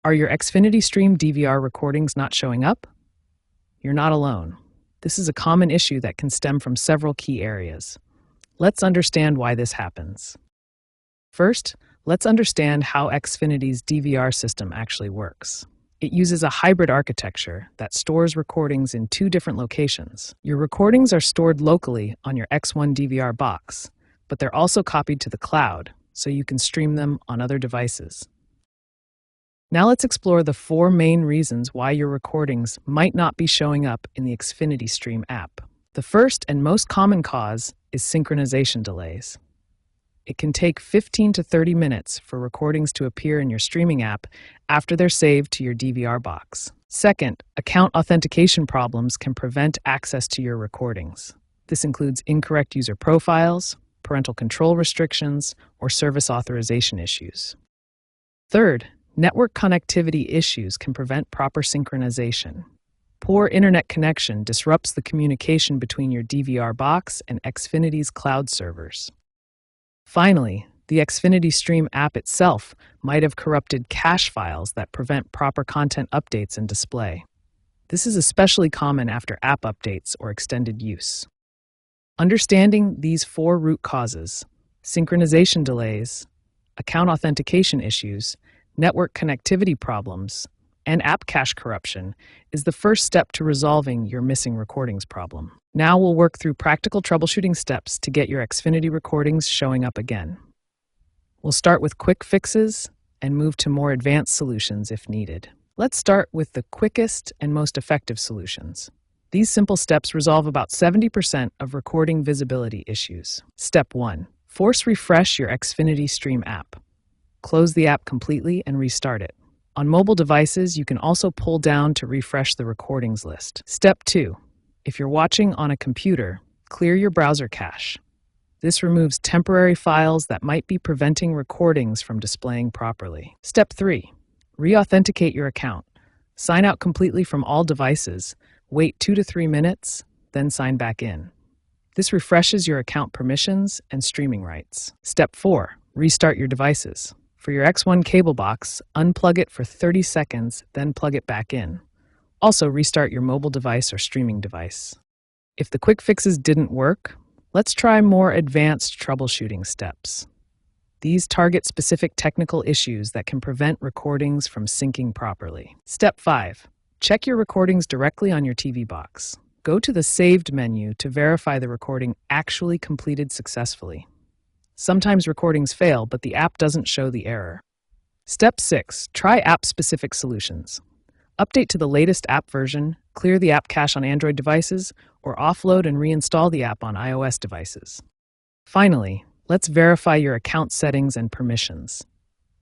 Are your Xfinity Stream DVR recordings not showing up? You're not alone. This is a common issue that can stem from several key areas. Let's understand why this happens. First, let's understand how Xfinity's DVR system actually works. It uses a hybrid architecture that stores recordings in two different locations. Your recordings are stored locally on your X1 DVR box, but they're also copied to the cloud, so you can stream them on other devices. Now let's explore the four main reasons why your recordings might not be showing up in the Xfinity Stream app. The first and most common cause is synchronization delays. It can take 15 to 30 minutes for recordings to appear in your streaming app after they're saved to your DVR box. Second, account authentication problems can prevent access to your recordings. This includes incorrect user profiles, parental control restrictions, or service authorization issues. Third, network connectivity issues can prevent proper synchronization. Poor internet connection disrupts the communication between your DVR box and Xfinity's cloud servers. Finally, the Xfinity Stream app itself might have corrupted cache files that prevent proper content updates and display. This is especially common after app updates or extended use. Understanding these four root causes, synchronization delays, account authentication issues, network connectivity problems, and app cache corruption is the first step to resolving your missing recordings problem. Now we'll work through practical troubleshooting steps to get your Xfinity recordings showing up again. We'll start with quick fixes and move to more advanced solutions if needed. Let's start with the quickest and most effective solutions. These simple steps resolve about 70% of recording visibility issues. Step 1. Force refresh your Xfinity Stream app. Close the app completely and restart it. On mobile devices, you can also pull down to refresh the recordings list. Step 2. If you're watching on a computer, clear your browser cache. This removes temporary files that might be preventing recordings from displaying properly. Step 3. Re-authenticate your account. Sign out completely from all devices, wait 2 to 3 minutes, then sign back in. This refreshes your account permissions and streaming rights. Step 4. Restart your devices. For your X1 cable box, unplug it for 30 seconds, then plug it back in. Also, restart your mobile device or streaming device. If the quick fixes didn't work, let's try more advanced troubleshooting steps. These target specific technical issues that can prevent recordings from syncing properly. Step 5. Check your recordings directly on your TV box. Go to the Saved menu to verify the recording actually completed successfully. Sometimes recordings fail, but the app doesn't show the error. Step 6. Try app-specific solutions. Update to the latest app version, clear the app cache on Android devices, or offload and reinstall the app on iOS devices. Finally, let's verify your account settings and permissions.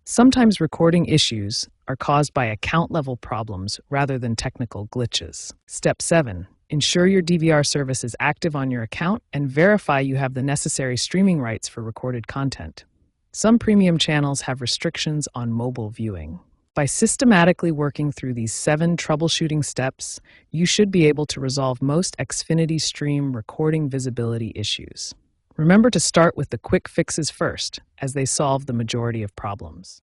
Sometimes recording issues are caused by account-level problems rather than technical glitches. Step 7. Ensure your DVR service is active on your account and verify you have the necessary streaming rights for recorded content. Some premium channels have restrictions on mobile viewing. By systematically working through these 7 troubleshooting steps, you should be able to resolve most Xfinity Stream recording visibility issues. Remember to start with the quick fixes first, as they solve the majority of problems.